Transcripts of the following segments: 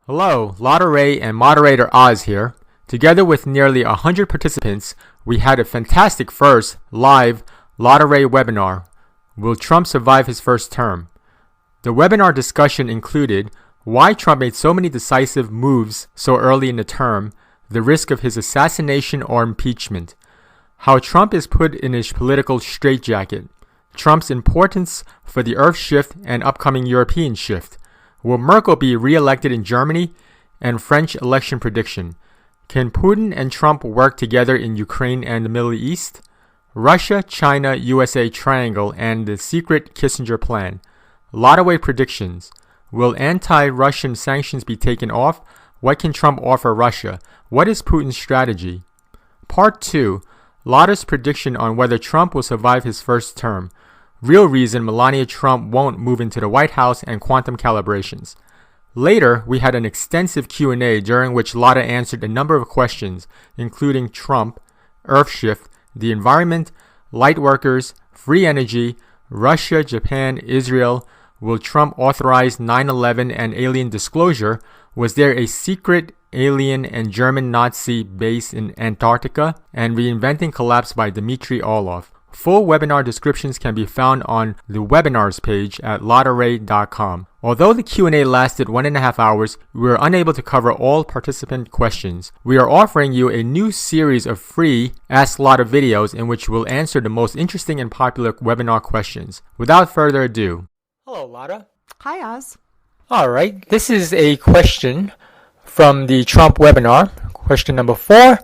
Hello, LadaRay and moderator Oz here. Together with nearly 100 participants, we had a fantastic first live LadaRay webinar. Will Trump survive his first term? The webinar discussion included why Trump made so many decisive moves so early in the term, the risk of his assassination or impeachment, how Trump is put in his political straitjacket, Trump's importance for the Earth shift and upcoming European shift, will Merkel be re-elected in Germany, and French election prediction. Can Putin and Trump work together in Ukraine and the Middle East? Russia, China, USA triangle and the secret Kissinger plan. LadaRay predictions. Will anti-Russian sanctions be taken off? What can Trump offer Russia? What is Putin's strategy? Part 2. Lada's prediction on whether Trump will survive his first term. Real reason Melania Trump won't move into the White House and quantum calibrations. Later, we had an extensive Q&A during which Lada answered a number of questions, including Trump, Earth shift, the environment, light workers, free energy, Russia, Japan, Israel. Will Trump authorize 9/11 and alien disclosure? Was there a secret alien and German Nazi base in Antarctica? And reinventing collapse by Dmitry Orlov. Full webinar descriptions can be found on the webinars page at LadaRay.com. Although the Q&A lasted 1.5 hours, we were unable to cover all participant questions. We are offering you a new series of free Ask Lada videos in which we'll answer the most interesting and popular webinar questions. Without further ado. Hello, Lada. Hi, Oz. Alright, this is a question from the Trump webinar. Question number 4.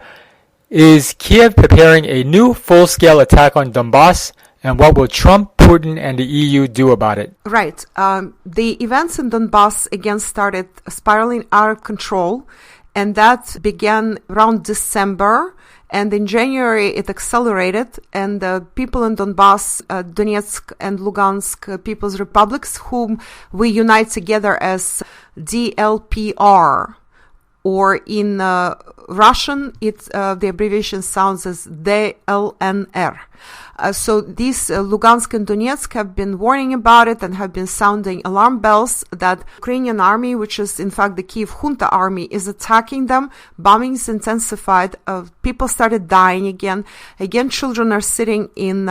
Is Kiev preparing a new full-scale attack on Donbass? And what will Trump, Putin, and the EU do about it? Right. The events in Donbass again started spiraling out of control, and that began around December. And in January, it accelerated, and the people in Donbass, Donetsk and Lugansk People's Republics, whom we unite together as DLPR, or in Russian, the abbreviation sounds as DLNR. So these Lugansk and Donetsk have been warning about it and have been sounding alarm bells that Ukrainian army, which is in fact the Kiev junta army, is attacking them. Bombings intensified. People started dying again. Again, children are sitting in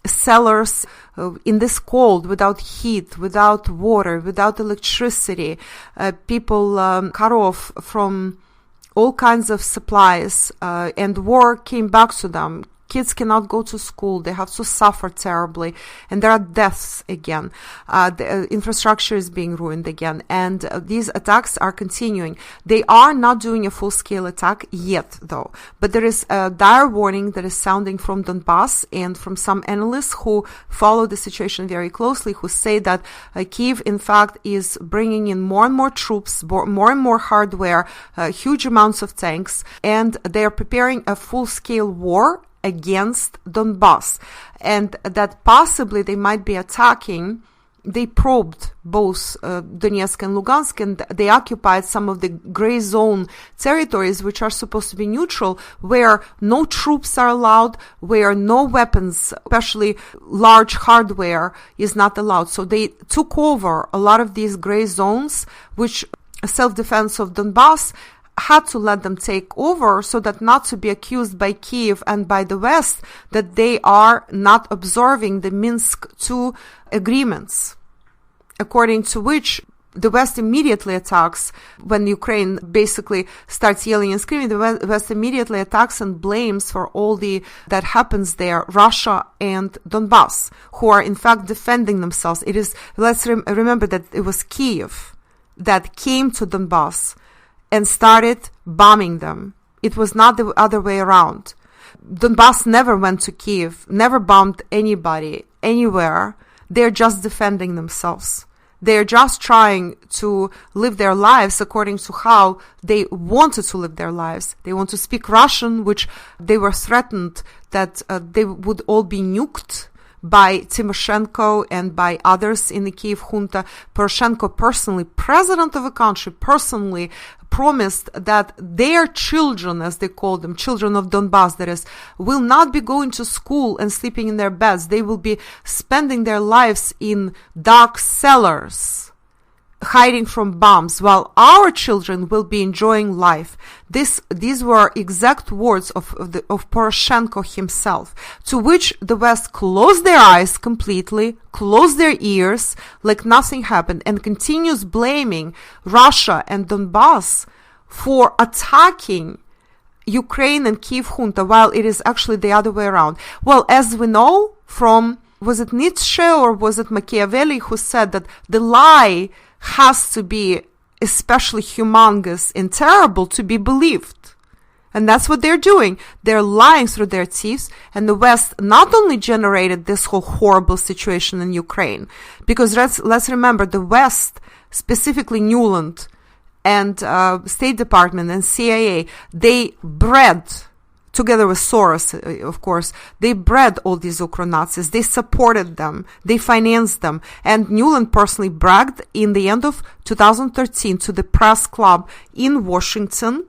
cellars in this cold, without heat, without water, without electricity. People cut off from all kinds of supplies, and war came back to them. Kids cannot go to school. They have to suffer terribly. And there are deaths again. The infrastructure is being ruined again. And these attacks are continuing. They are not doing a full-scale attack yet, though. But there is a dire warning that is sounding from Donbass and from some analysts who follow the situation very closely, who say that Kiev, in fact, is bringing in more and more troops, more and more hardware, huge amounts of tanks, and they are preparing a full-scale war against Donbass, and that possibly they might be attacking. They probed both Donetsk and Lugansk, and they occupied some of the gray zone territories, which are supposed to be neutral, where no troops are allowed, where no weapons, especially large hardware, is not allowed. So they took over a lot of these gray zones, which self-defense of Donbass had to let them take over, so that not to be accused by Kiev and by the West that they are not observing the Minsk II agreements, according to which the West immediately attacks. When Ukraine basically starts yelling and screaming, the West immediately attacks and blames for all that happens there Russia and Donbass, who are in fact defending themselves. It is, let's remember that it was Kiev that came to Donbass and started bombing them. It was not the other way around. Donbass never went to Kiev, never bombed anybody, anywhere. They're just defending themselves. They're just trying to live their lives according to how they wanted to live their lives. They want to speak Russian, which they were threatened that they would all be nuked by Timoshenko and by others in the Kiev junta. Poroshenko personally, president of a country, personally promised that their children, as they call them, children of Donbass, that is, will not be going to school and sleeping in their beds. They will be spending their lives in dark cellars. hiding from bombs while our children will be enjoying life. These were exact words of Poroshenko himself, to which the West closed their eyes completely, closed their ears like nothing happened, and continues blaming Russia and Donbass for attacking Ukraine and Kiev junta, while it is actually the other way around. Well, as we know from, was it Nietzsche or was it Machiavelli who said that the lie has to be especially humongous and terrible to be believed. And that's what they're doing. They're lying through their teeth. And the West not only generated this whole horrible situation in Ukraine, because let's remember, the West, specifically Newland and State Department and CIA, they bred, together with Soros, of course, they bred all these Ukro-Nazis. They supported them. They financed them. And Newland personally bragged in the end of 2013 to the press club in Washington.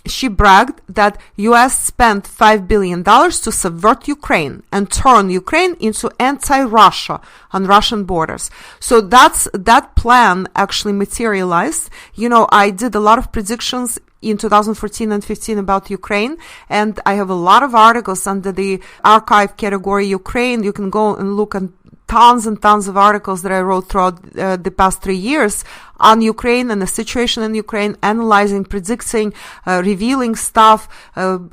She bragged that U.S. spent $5 billion to subvert Ukraine and turn Ukraine into anti-Russia on Russian borders. So that plan actually materialized. I did a lot of predictions in 2014 and 15 about Ukraine, and I have a lot of articles under the archive category Ukraine. You can go and look at tons and tons of articles that I wrote throughout the past 3 years on Ukraine and the situation in Ukraine, analyzing, predicting, revealing stuff,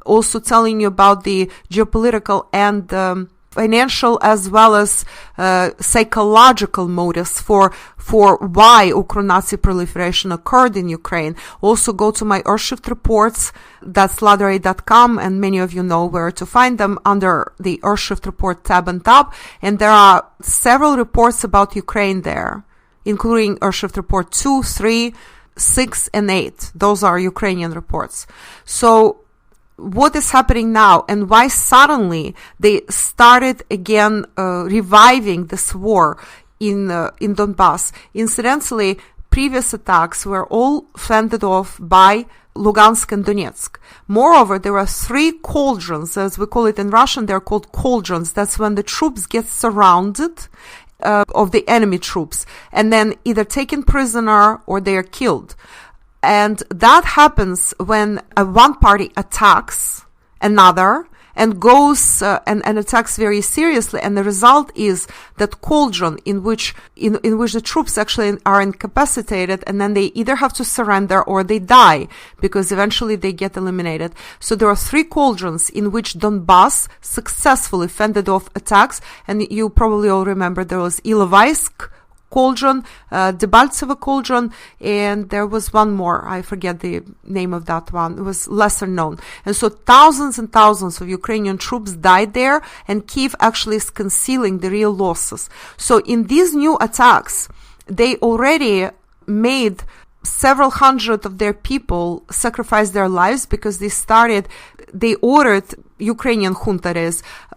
also telling you about the geopolitical and financial as well as psychological motives for why Ukro-Nazi proliferation occurred in Ukraine. Also go to my Earthshift reports, that's LadaRay.com, and many of you know where to find them under the Earthshift report tab on top. And there are several reports about Ukraine there, including Earthshift report 2, 3, 6, and 8. Those are Ukrainian reports. So what is happening now and why suddenly they started again reviving this war in Donbass? Incidentally, previous attacks were all fended off by Lugansk and Donetsk. Moreover, there are 3 cauldrons, as we call it in Russian. They're called cauldrons. That's when the troops get surrounded of the enemy troops and then either taken prisoner or they are killed. And that happens when one party attacks another and goes and attacks very seriously. And the result is that cauldron in which the troops actually are incapacitated, and then they either have to surrender or they die because eventually they get eliminated. So there are 3 cauldrons in which Donbass successfully fended off attacks. And you probably all remember there was Ilovaisk cauldron, Debaltseve cauldron, and there was one more. I forget the name of that one. It was lesser known. And so thousands and thousands of Ukrainian troops died there, and Kiev actually is concealing the real losses. So in these new attacks, they already made several hundred of their people sacrifice their lives because they ordered, Ukrainian junta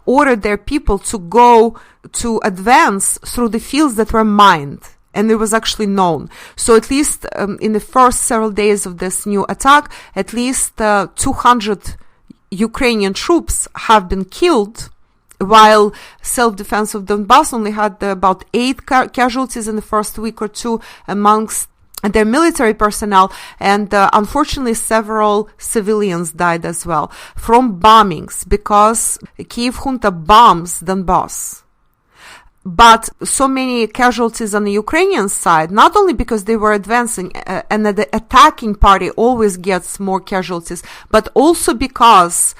ordered their people to go to advance through the fields that were mined. And it was actually known. So at least in the first several days of this new attack, at least 200 Ukrainian troops have been killed, while self-defense of Donbass only had about 8 casualties in the first week or two amongst their military personnel, and unfortunately several civilians died as well from bombings because Kiev junta bombs Donbass. But so many casualties on the Ukrainian side, not only because they were advancing and the attacking party always gets more casualties, but also because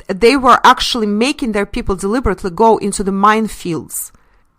they were actually making their people deliberately go into the minefields.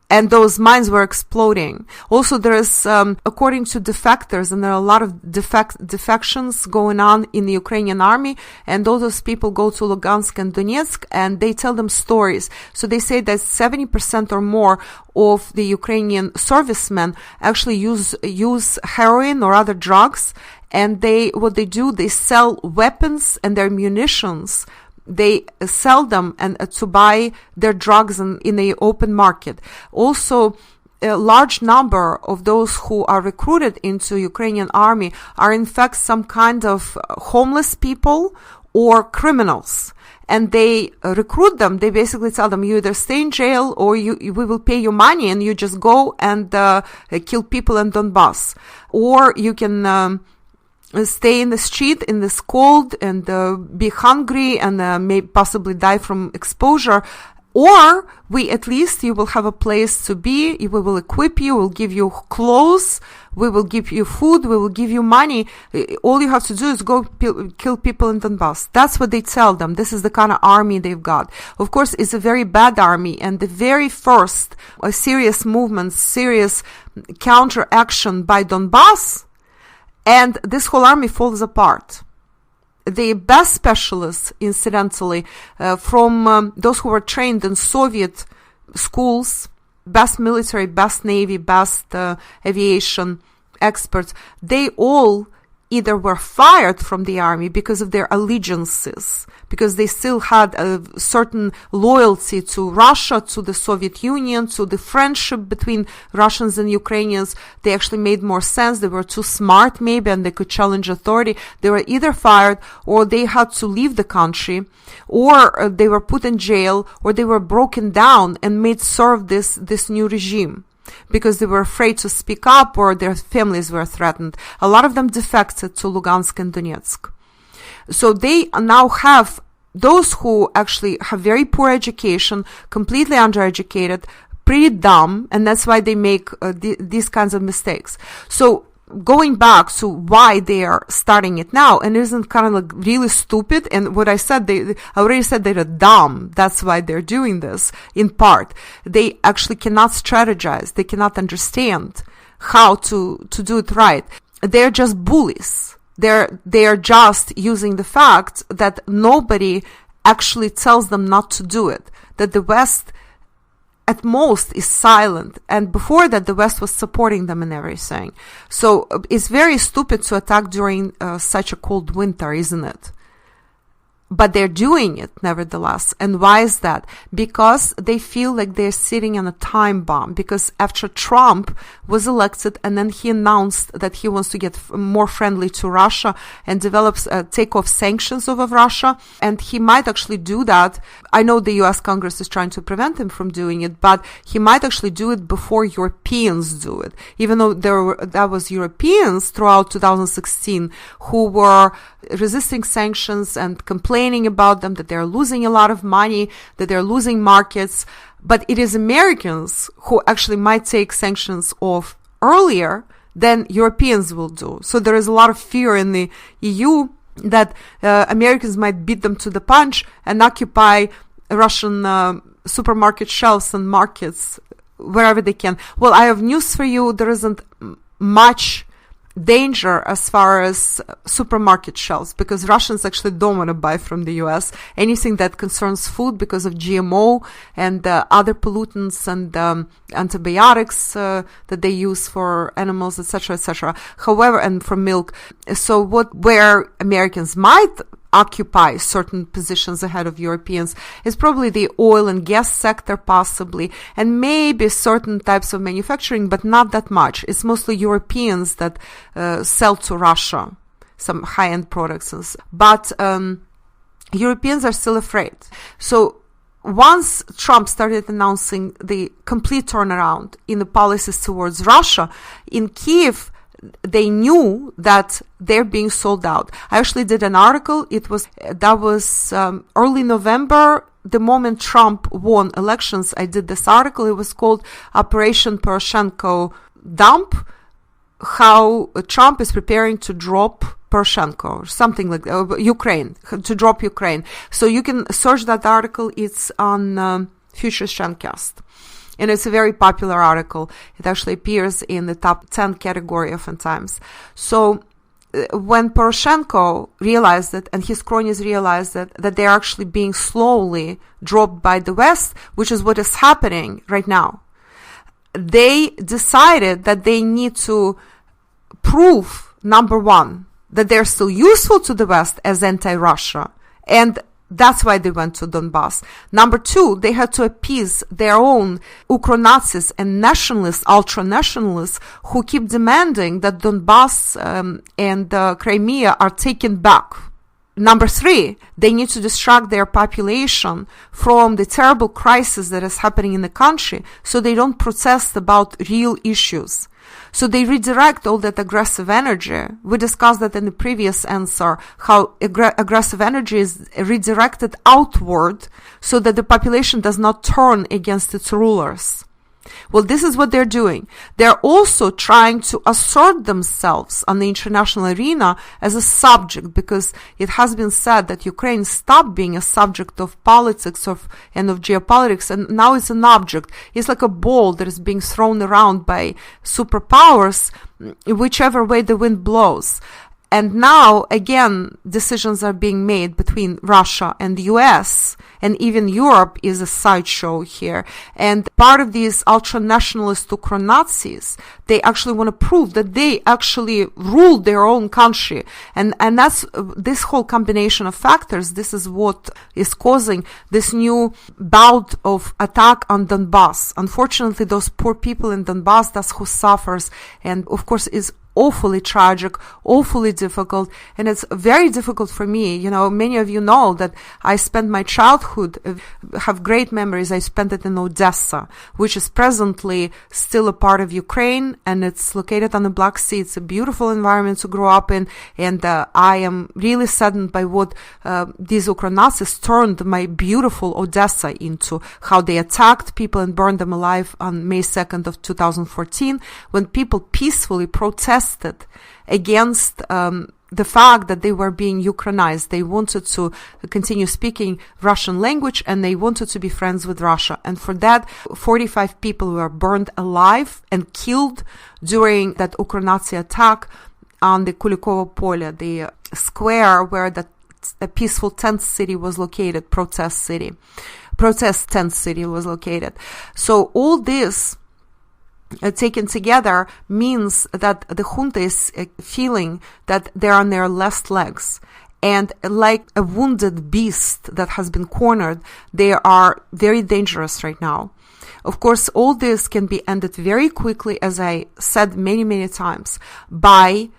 And those mines were exploding. Also, there is, according to defectors, and there are a lot of defections going on in the Ukrainian army, and all those people go to Lugansk and Donetsk, and they tell them stories. So they say that 70% or more of the Ukrainian servicemen actually use heroin or other drugs, and what they do, they sell weapons and their munitions. They sell them and to buy their drugs in the open market. Also, a large number of those who are recruited into Ukrainian army are in fact some kind of homeless people or criminals. and they recruit them. They basically tell them, you either stay in jail or we will pay you money and you just go and kill people in Donbass. Or you can stay in the street in this cold and be hungry and may possibly die from exposure. Or you will have a place to be, we will equip you, we'll give you clothes, we will give you food, we will give you money. All you have to do is go kill people in Donbass. That's what they tell them. This is the kind of army they've got. Of course, it's a very bad army, and the very first serious movement, serious counteraction by Donbass, and this whole army falls apart. The best specialists, incidentally, from those who were trained in Soviet schools, best military, best Navy, best aviation experts, they all either were fired from the army because of their allegiances, because they still had a certain loyalty to Russia, to the Soviet Union, to the friendship between Russians and Ukrainians. They actually made more sense. They were too smart, maybe, and they could challenge authority. They were either fired, or they had to leave the country, or they were put in jail, or they were broken down and made serve this new regime, because they were afraid to speak up or their families were threatened. A lot of them defected to Lugansk and Donetsk. So they now have those who actually have very poor education, completely undereducated, pretty dumb, and that's why they make these kinds of mistakes. So going back to why they are starting it now, and isn't kind of like really stupid, and what I said, I already said they're dumb. That's why they're doing this, in part. They actually cannot strategize. They cannot understand how to do it right. They're just bullies. They are just using the fact that nobody actually tells them not to do it, that the West at most is silent, and before that the West was supporting them in everything. So it's very stupid to attack during such a cold winter, isn't it? But they're doing it nevertheless. And why is that? Because they feel like they're sitting on a time bomb. Because after Trump was elected and then he announced that he wants to get more friendly to Russia and take off sanctions over Russia, and he might actually do that. I know the US Congress is trying to prevent him from doing it, but he might actually do it before Europeans do it. Even though that was Europeans throughout 2016 who were resisting sanctions and complaining about them, that they're losing a lot of money, that they're losing markets. But it is Americans who actually might take sanctions off earlier than Europeans will do. So there is a lot of fear in the EU that Americans might beat them to the punch and occupy Russian supermarket shelves and markets wherever they can. Well, I have news for you. There isn't much danger as far as supermarket shelves, because Russians actually don't want to buy from the US anything that concerns food because of GMO and other pollutants and antibiotics that they use for animals, etc., etc. However, and for milk. So where Americans might occupy certain positions ahead of Europeans is probably the oil and gas sector, possibly, and maybe certain types of manufacturing, but not that much. It's mostly Europeans that sell to Russia some high-end products. But Europeans are still afraid. So once Trump started announcing the complete turnaround in the policies towards Russia, in Kyiv, they knew that they're being sold out. I actually did an article. That was early November, the moment Trump won elections. I did this article. It was called Operation Poroshenko Dump, how Trump is preparing to drop Poroshenko, or something like that, Ukraine, to drop Ukraine. So you can search that article. It's on Future Strandcast. And it's a very popular article. It actually appears in the top 10 category oftentimes. So when Poroshenko realized that, and his cronies realized that they're actually being slowly dropped by the West, which is what is happening right now, they decided that they need to prove, number one, that they're still useful to the West as anti-Russia, and that's why they went to Donbass. Number two, they had to appease their own Ukro-Nazis and nationalists, ultra-nationalists, who keep demanding that Donbass and Crimea are taken back. Number 3, they need to distract their population from the terrible crisis that is happening in the country so they don't protest about real issues. So they redirect all that aggressive energy. We discussed that in the previous answer, how aggressive energy is redirected outward so that the population does not turn against its rulers. Well, this is what they're doing. They're also trying to assert themselves on the international arena as a subject, because it has been said that Ukraine stopped being a subject of politics and of geopolitics, and now it's an object. It's like a ball that is being thrown around by superpowers, whichever way the wind blows. And now, again, decisions are being made between Russia and the US, and even Europe is a sideshow here. And part of these ultra-nationalist Ukro-Nazis, they actually want to prove that they actually ruled their own country. And that's this whole combination of factors. This is what is causing this new bout of attack on Donbass. Unfortunately, those poor people in Donbass, that's who suffers, and of course is awfully tragic, awfully difficult, and it's very difficult for me. You know, many of you know that I spent my childhood, have great memories. I spent it in Odessa, which is presently still a part of Ukraine, and it's located on the Black Sea. It's a beautiful environment to grow up in, and I am really saddened by what these Ukro-Nazis turned my beautiful Odessa into, how they attacked people and burned them alive on May 2nd of 2014, when people peacefully protested against the fact that they were being Ukrainized. They wanted to continue speaking Russian language, and they wanted to be friends with Russia. And for that, 45 people were burned alive and killed during that Ukro-Nazi attack on the Kulikovo Pole, the square where the peaceful tent city was located, protest tent city was located. So all this taken together means that the junta is feeling that they're on their last legs, and like a wounded beast that has been cornered, they are very dangerous right now. Of course, all this can be ended very quickly, as I said many times, by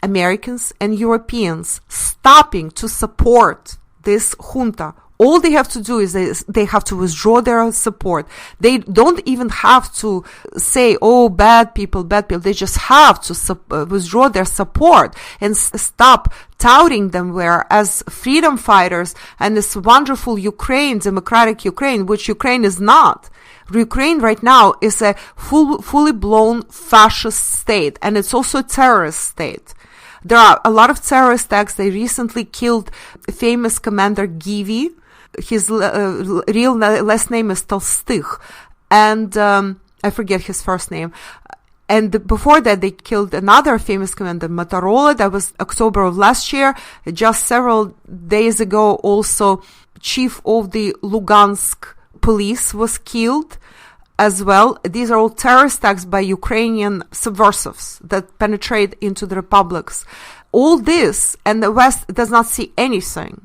Americans and Europeans stopping to support this junta. All they have to do is they have to withdraw their support. They don't even have to say, oh, bad people. They just have to withdraw their support and stop touting them as freedom fighters and this wonderful Ukraine, democratic Ukraine, which Ukraine is not. Ukraine right now is a fully blown fascist state, and it's also a terrorist state. There are a lot of terrorist acts. They recently killed famous commander Givi. His real last name is Tolstych, and I forget his first name. And before that, they killed another famous commander, Motorola. That was October of last year. Just several days ago, also, chief of the Lugansk police was killed as well. These are all terrorist acts by Ukrainian subversives that penetrate into the republics. All this, and the West does not see anything.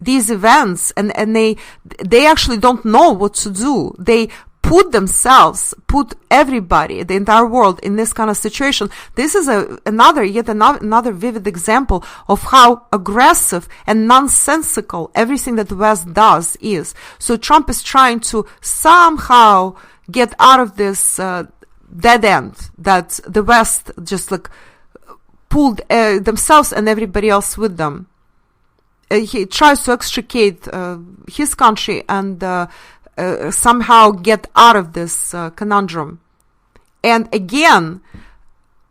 These events, and they actually don't know what to do. They put everybody, the entire world, in this kind of situation. This is another vivid example of how aggressive and nonsensical everything that the West does is. So Trump is trying to somehow get out of this dead end that the West just pulled themselves and everybody else with them. He tries to extricate his country and somehow get out of this conundrum. And again,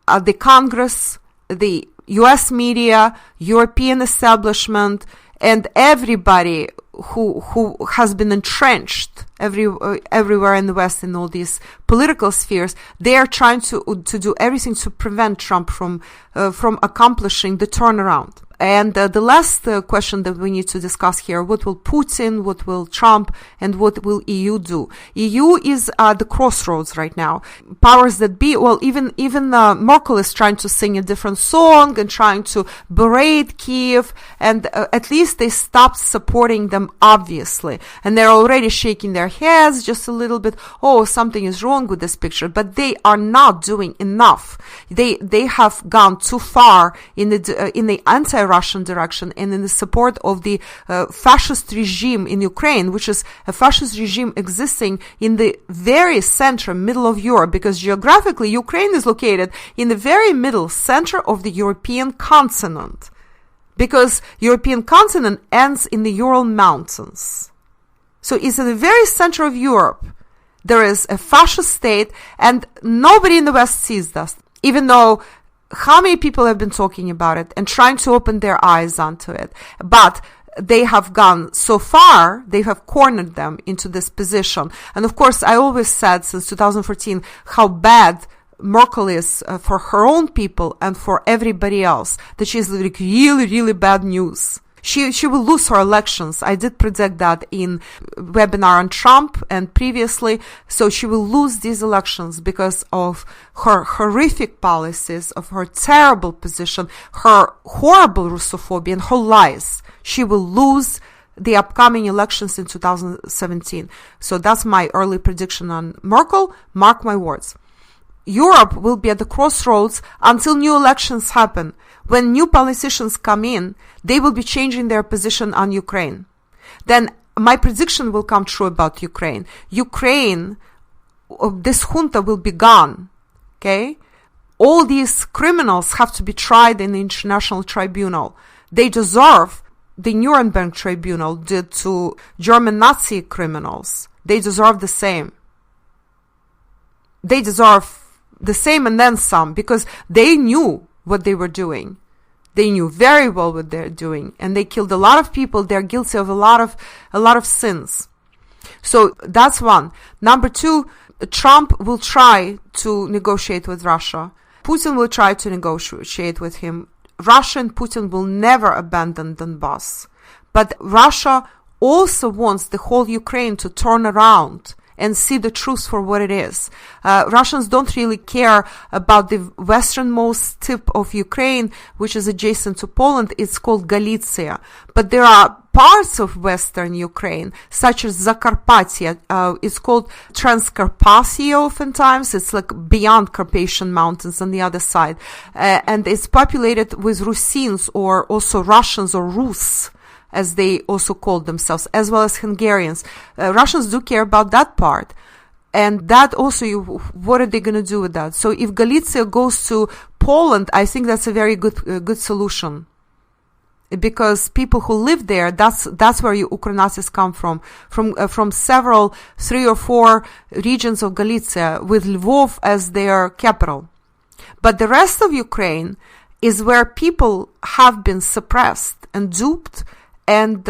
the Congress, the US media, European establishment, and everybody who has been entrenched everywhere in the West in all these political spheres, they are trying to do everything to prevent Trump from accomplishing the turnaround. And the last question that we need to discuss here: what will Putin, what will Trump, and what will EU do? EU is at the crossroads right now. Powers that be, well, even Merkel is trying to sing a different song and trying to berate Kiev, and at least they stopped supporting them, obviously. And they're already shaking their heads just a little bit. Oh, something is wrong with this picture. But they are not doing enough. They have gone too far in the anti Russian direction and in the support of the fascist regime in Ukraine, which is a fascist regime existing in the very center, middle of Europe, because geographically Ukraine is located in the very middle center of the European continent, because European continent ends in the Ural Mountains. So it's in the very center of Europe. There is a fascist state, and nobody in the West sees that, even though how many people have been talking about it and trying to open their eyes onto it. But they have gone so far, they have cornered them into this position. And of course, I always said since 2014 how bad Merkel is for her own people and for everybody else, that she's like really, really bad news. She will lose her elections. I did predict that in webinar on Trump and previously. So she will lose these elections because of her horrific policies, of her terrible position, her horrible Russophobia and her lies. She will lose the upcoming elections in 2017. So that's my early prediction on Merkel. Mark my words. Europe will be at the crossroads until new elections happen. When new politicians come in, they will be changing their position on Ukraine. Then my prediction will come true about Ukraine. Ukraine, this junta will be gone. Okay? All these criminals have to be tried in the international tribunal. They deserve the Nuremberg tribunal did to German Nazi criminals. They deserve the same. They deserve the same and then some, because they knew what they were doing. They knew very well what they're doing, and they killed a lot of people. They're guilty of a lot of sins. So that's one. Number two, Trump will try to negotiate with Russia. Putin will try to negotiate with him. Russia and Putin will never abandon Donbass. But Russia also wants the whole Ukraine to turn around and see the truth for what it is. Russians don't really care about the westernmost tip of Ukraine, which is adjacent to Poland. It's called Galicia. But there are parts of western Ukraine, such as Zakarpattia. It's called Transcarpathia oftentimes. It's like beyond Carpathian Mountains on the other side. And it's populated with Rusins, or also Russians, or Rus, as they also called themselves, as well as Hungarians. Russians do care about that part. And that also, what are they going to do with that? So if Galicia goes to Poland, I think that's a very good solution. Because people who live there, that's where Ukronazis come from several, 3 or 4 regions of Galicia, with Lvov as their capital. But the rest of Ukraine is where people have been suppressed and duped and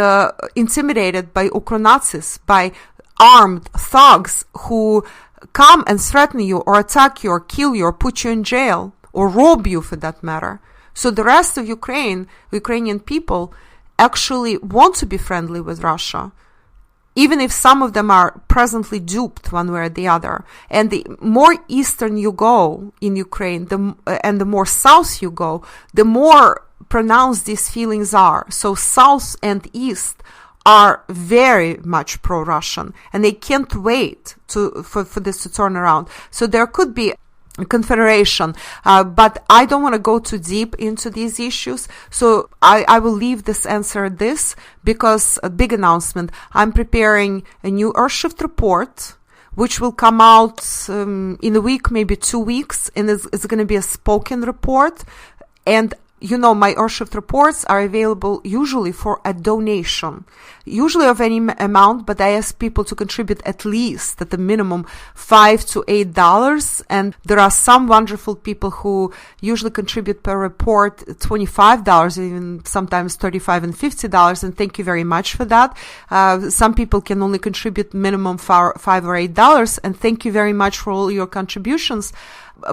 intimidated by Ukronazis, by armed thugs who come and threaten you or attack you or kill you or put you in jail or rob you, for that matter. So the rest of Ukrainian people actually want to be friendly with Russia, even if some of them are presently duped one way or the other. And the more eastern you go in Ukraine, and the more south you go, the more pronounced these feelings are. So south and east are very much pro-Russian, and they can't wait for this to turn around. So there could be a confederation, but I don't want to go too deep into these issues. So I will leave this answer at this, because a big announcement. I'm preparing a new Earthshift report, which will come out in a week, maybe 2 weeks, and it's going to be a spoken report. And you know, my Earthshift reports are available usually for a donation, usually of any amount, but I ask people to contribute at least, at the minimum, $5 to $8. And there are some wonderful people who usually contribute per report $25, even sometimes $35 and $50. And thank you very much for that. Some people can only contribute minimum $5 or $8. And thank you very much for all your contributions.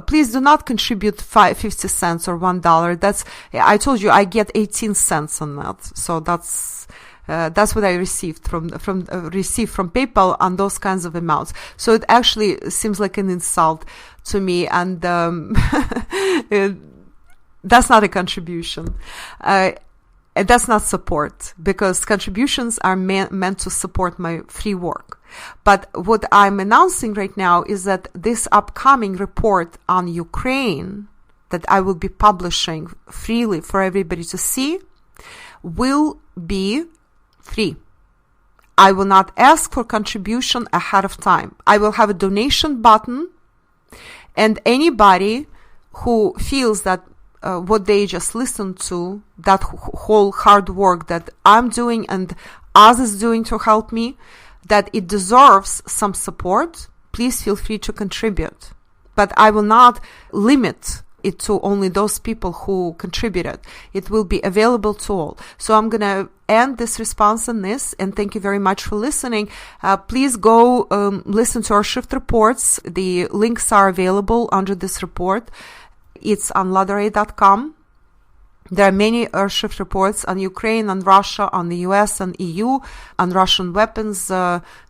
Please do not contribute 50 cents or $1. I told you I get 18 cents on that. So that's what I received from PayPal on those kinds of amounts. So it actually seems like an insult to me, and that's not a contribution. And that's not support, because contributions are meant to support my free work. But what I'm announcing right now is that this upcoming report on Ukraine that I will be publishing freely for everybody to see, will be free. I will not ask for contribution ahead of time. I will have a donation button, and anybody who feels that what they just listened to, that whole hard work that I'm doing and others doing to help me, that it deserves some support, please feel free to contribute. But I will not limit it to only those people who contributed. It will be available to all. So I'm going to end this response on this, and thank you very much for listening. Please go listen to our shift reports. The links are available under this report. It's on LadaRay.com. There are many shift reports on Ukraine, on Russia, on the US, on EU, on Russian weapons,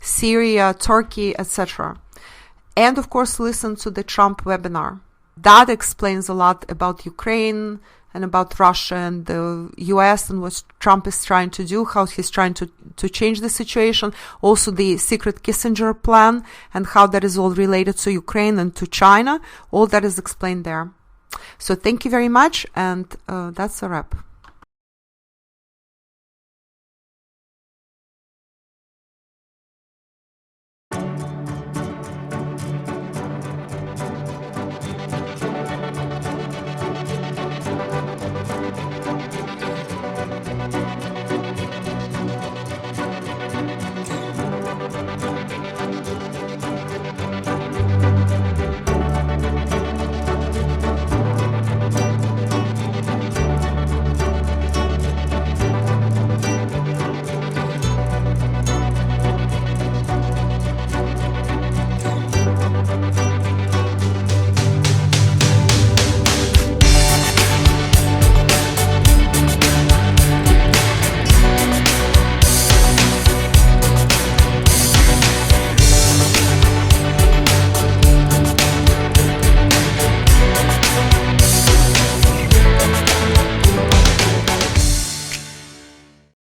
Syria, Turkey, etc. And of course, listen to the Trump webinar. That explains a lot about Ukraine and about Russia and the US and what Trump is trying to do, how he's trying to change the situation. Also the secret Kissinger plan and how that is all related to Ukraine and to China. All that is explained there. So thank you very much, and that's a wrap.